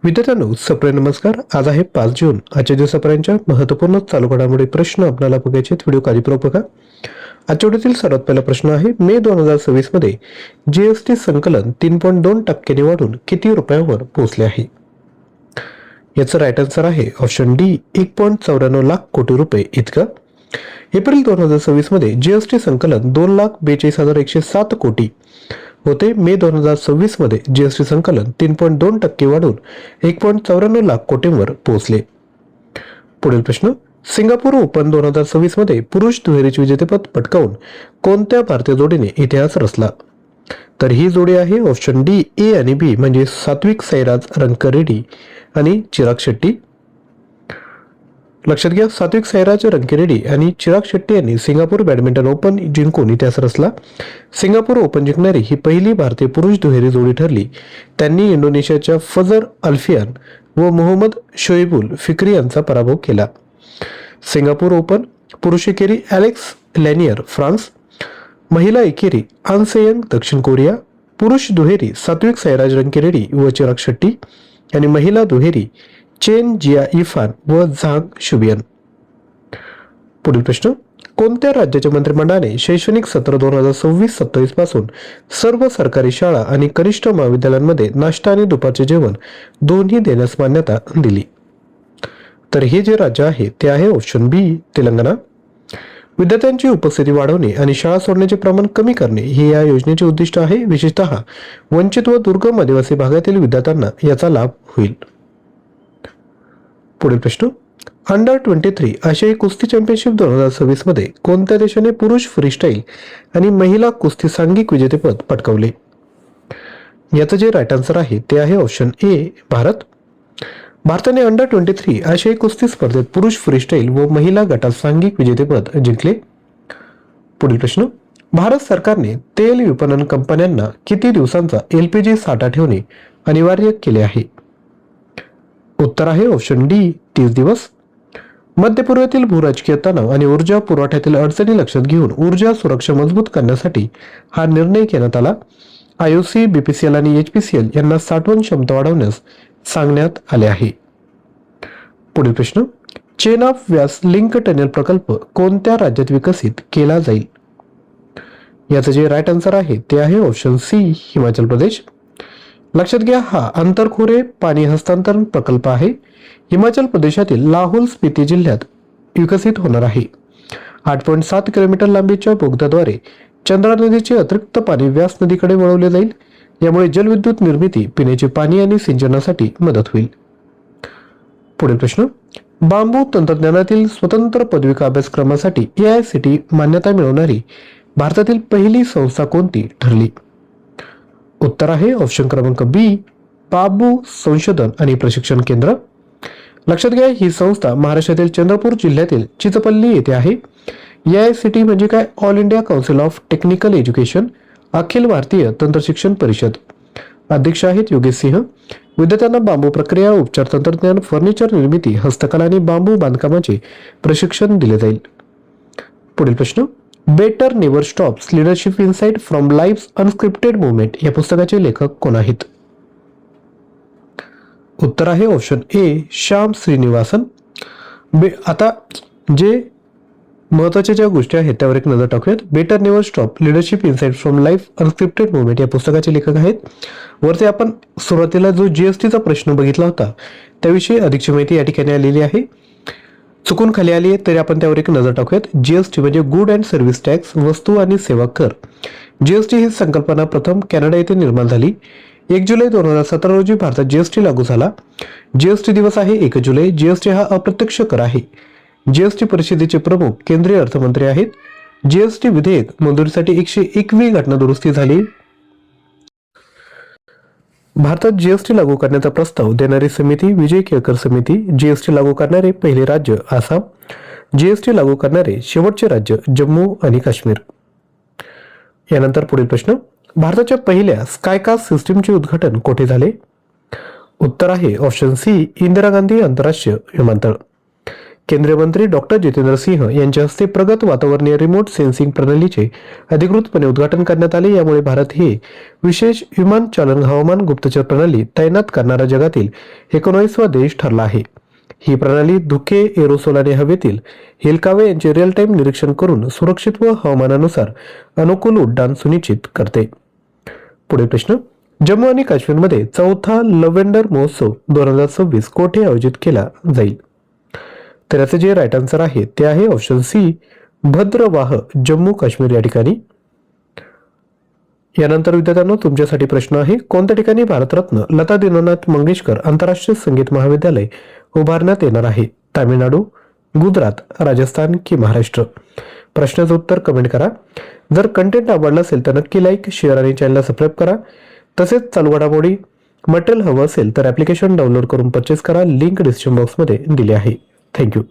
विद्यार्थ्यांनो, सप्रे नमस्कार. आज आहे 5 जून. आजच्या दिवसापर्यंतच्या महत्त्वपूर्ण चालू घडामोडी प्रश्न आपल्याला बघायचे आहेत. व्हिडिओ काळजीपूर्वक बघा. आजच्या व्हिडिओतील सर्वात पहिला प्रश्न आहे, मे 2026 मध्ये जीएसटी संकलन 3.2% वाढून किती रुपयांवर पोहोचले आहे? याचं राईट आन्सर आहे ऑप्शन डी, 1.94 लाख कोटी रुपये इतकं. एप्रिल 2026 मध्ये जीएसटी संकलन 2,42,107 कोटी होते. मे 2026 मध्ये जीएसटी संकलन 3.2% वाढून 1.94 लाख कोटींवर पोहोचले. पुढील प्रश्न, सिंगापूर ओपन 2026 मध्ये पुरुष दुहेरीचे विजेतेपद पटकावून कोणत्या भारतीय जोडीने इतिहास रचला? तर ही जोडी आहे ऑप्शन डी, ए आणि बी, म्हणजे सात्विक साईराज रंकीरेड्डी आणि चिराग शेट्टी. लक्षात घ्या, सात्विक साईराज रंकीरेड्डी आणि चिराग शेट्टी यांनी सिंगापूर बॅडमिंटन ओपन जिंकून इतिहास रचला. सिंगापूर ओपन जिंकणारी ही पहिली भारतीय पुरुष दुहेरी जोडी ठरली. त्यांनी इंडोनेशियाच्या फजर अल्फियान व मोहम्मद शोएबुल फिक्री यांचा पराभव केला. सिंगापूर ओपन पुरुष एकेरी अलेक्स लॅनियर फ्रान्स, महिला एकेरी आन से यंग दक्षिण कोरिया, पुरुष दुहेरी सात्विक साईराज रंकीरेड्डी व चिराग शेट्टी आणि महिला दुहेरी चेन जिया इफान व झांग शुबियन. पुढील प्रश्न, कोणत्या राज्याच्या मंत्रिमंडळाने शैक्षणिक सत्र 2026-27 पासून सर्व सरकारी शाळा आणि कनिष्ठ महाविद्यालयांमध्ये नाश्ता आणि दुपारचे जेवण दोन्ही देण्यास मान्यता दिली? तर हे जे राज्य आहे ते आहे ऑप्शन बी, तेलंगणा. विद्यार्थ्यांची उपस्थिती वाढवणे आणि शाळा सोडण्याचे प्रमाण कमी करणे हे या योजनेचे उद्दिष्ट आहे. विशेषतः वंचित व दुर्गम आदिवासी भागातील विद्यार्थ्यांना याचा लाभ होईल. पुढील प्रश्न, अंडर 23 आशियाई कुस्ती चॅम्पियनशिप 2026 मध्ये कोणत्या देशाने पुरुष फ्रीस्टाईल आणि महिला कुस्ती सांघिक विजेतेपद पटकावले? याचं जे राईट आन्सर आहे ते आहे ऑप्शन ए, भारत. भारताने अंडर 23 आशियाई कुस्ती स्पर्धेत पुरुष फ्रीस्टाईल व महिला गटात सांघिक विजेतेपद जिंकले. पुढील प्रश्न, भारत सरकारने तेल विपणन कंपन्यांना किती दिवसांचा एलपीजी साठा ठेवणे अनिवार्य केले आहे? उत्तर आहे ऑप्शन डी, 30 दिवस. मध्य पूर्वेतील भूराजकीय तणाव आणि ऊर्जा पुरवठ्यातील अडचणी लक्षात घेऊन ऊर्जा सुरक्षा मजबूत करण्यासाठी हा निर्णय घेण्यात आला. आयओसी, बीपीसीएल आणि एचपीसीएल यांना साठवण क्षमता वाढवण्यास सांगण्यात आले आहे. पुढील प्रश्न, chain of Vyas link tunnel प्रकल्प कोणत्या राज्यात विकसित केला जाईल? याचं जे राईट आन्सर आहे ते आहे ऑप्शन सी, हिमाचल प्रदेश. लक्षात घ्या, हा आंतरखोरे पाणी हस्तांतरण प्रकल्प आहे. हिमाचल प्रदेशातील लाहोल स्पिती जिल्ह्यात विकसित होणार आहे. 8.7 किलोमीटर लांबीच्या बोगद्याद्वारे चंद्रा नदीचे अतिरिक्त पाणी व्यास नदीकडे वळवले जाईल. यामुळे जलविद्युत निर्मिती, पिण्याचे पाणी आणि सिंचनासाठी मदत होईल. पुढील प्रश्न, बांबू तंत्रज्ञानातील स्वतंत्र पदविका अभ्यासक्रमासाठी AICTE मान्यता मिळवणारी भारतातील पहिली संस्था कोणती ठरली? उत्तर आहे ऑप्शन क्रमांक बी, बांबू संशोधन आणि प्रशिक्षण केंद्र. लक्षात घ्या, ही संस्था महाराष्ट्रातील चंद्रपूर जिल्ह्यातील चिचपल्ली येथे आहे. AICTE म्हणजे काय? All India council of technical education, अखिल भारतीय तंत्रशिक्षण परिषद. अध्यक्ष आहेत योगेश सिंह. विद्यार्थ्यांना बांबू प्रक्रिया, उपचार तंत्रज्ञान, फर्निचर निर्मिती, हस्तकला आणि बांबू बांधकामाचे प्रशिक्षण दिले जाईल. पुढील प्रश्न, better never stops leadership insight from lives unscripted movement या पुस्तकाचे लेखक कोण आहेत? उत्तर आहे ऑप्शन ए, श्याम श्रीनिवासन. आता जे महत्वाच्या ज्या गोष्टी आहेत त्यावर एक नजर टाकूयात. Better never stop leadership insight from life unscripted movement या पुस्तकाचे लेखक आहेत. वरती आपण सुरुवातीला जो जीएसटीचा प्रश्न बघितला होता त्याविषयी अधिकची माहिती या ठिकाणी आलेली आहे. चुकून खाली आली आहे तरी आपण त्यावर एक नजर टाकूयात. जीएसटी म्हणजे गुड अँड सर्व्हिस टॅक्स, वस्तू आणि सेवा कर. जीएसटी ही संकल्पना प्रथम कॅनडा येथे निर्माण झाली. 1 जुलै 2017 रोजी भारतात जीएसटी लागू झाला. जीएसटी दिवस आहे 1 जुलै. जीएसटी हा अप्रत्यक्ष कर आहे. जीएसटी परिषदेचे प्रमुख केंद्रीय अर्थमंत्री आहेत. जीएसटी विधेयक मंजुरीसाठी 101वी घटना दुरुस्ती झाली. भारतात जीएसटी लागू करण्याचा प्रस्ताव देणारी समिती विजय केळकर समिती. जीएसटी लागू करणारे पहिले राज्य आसाम. जीएसटी लागू करणारे शेवटचे राज्य जम्मू आणि काश्मीर. यानंतर पुढील प्रश्न, भारताच्या पहिल्या स्कायकास्ट सिस्टीमचे उद्घाटन कोठे झाले? उत्तर आहे ऑप्शन सी, इंदिरा गांधी आंतरराष्ट्रीय विमानतळ. केंद्रीय मंत्री डॉक्टर जितेंद्र सिंह यांच्या हस्ते प्रगत वातावरणीय रिमोट सेन्सिंग प्रणालीचे अधिकृतपणे उद्घाटन करण्यात आले. यामुळे भारत ही विशेष विमान चालन हवामान गुप्तचर प्रणाली तैनात करणारा जगातील 19वा देश ठरला आहे. ही प्रणाली धुके, एरोसोल आणि हवेतील हेलकावे यांचे रिअल टाइम निरीक्षण करून सुरक्षित व हवामानानुसार अनुकूल उड्डाण सुनिश्चित करते. पुढील प्रश्न, जम्मू आणि काश्मीरमध्ये 4था लव्हेंडर महोत्सव 2026 कोठे आयोजित केला जाईल? तर याचे जे राईट आन्सर आहे ते आहे ऑप्शन सी, भद्रवाह, जम्मू काश्मीर या ठिकाणी. यानंतर विद्यार्थ्यांनो तुमच्यासाठी प्रश्न आहे, कोणत्या ठिकाणी भारतरत्न लता दीनानाथ मंगेशकर आंतरराष्ट्रीय संगीत महाविद्यालय उभारण्यात येणार आहे? तामिळनाडू, गुजरात, राजस्थान की महाराष्ट्र? प्रश्नाचं उत्तर कमेंट करा. जर कंटेंट आवडला असेल तर नक्की लाईक, शेअर आणि चॅनलला सबस्क्राईब करा. तसेच चालू घडामोडी मटेरियल हवं असेल तर ॲप्लिकेशन डाउनलोड करून परचेस करा. लिंक डिस्क्रिप्शन बॉक्समध्ये दिली आहे. थँक्यू.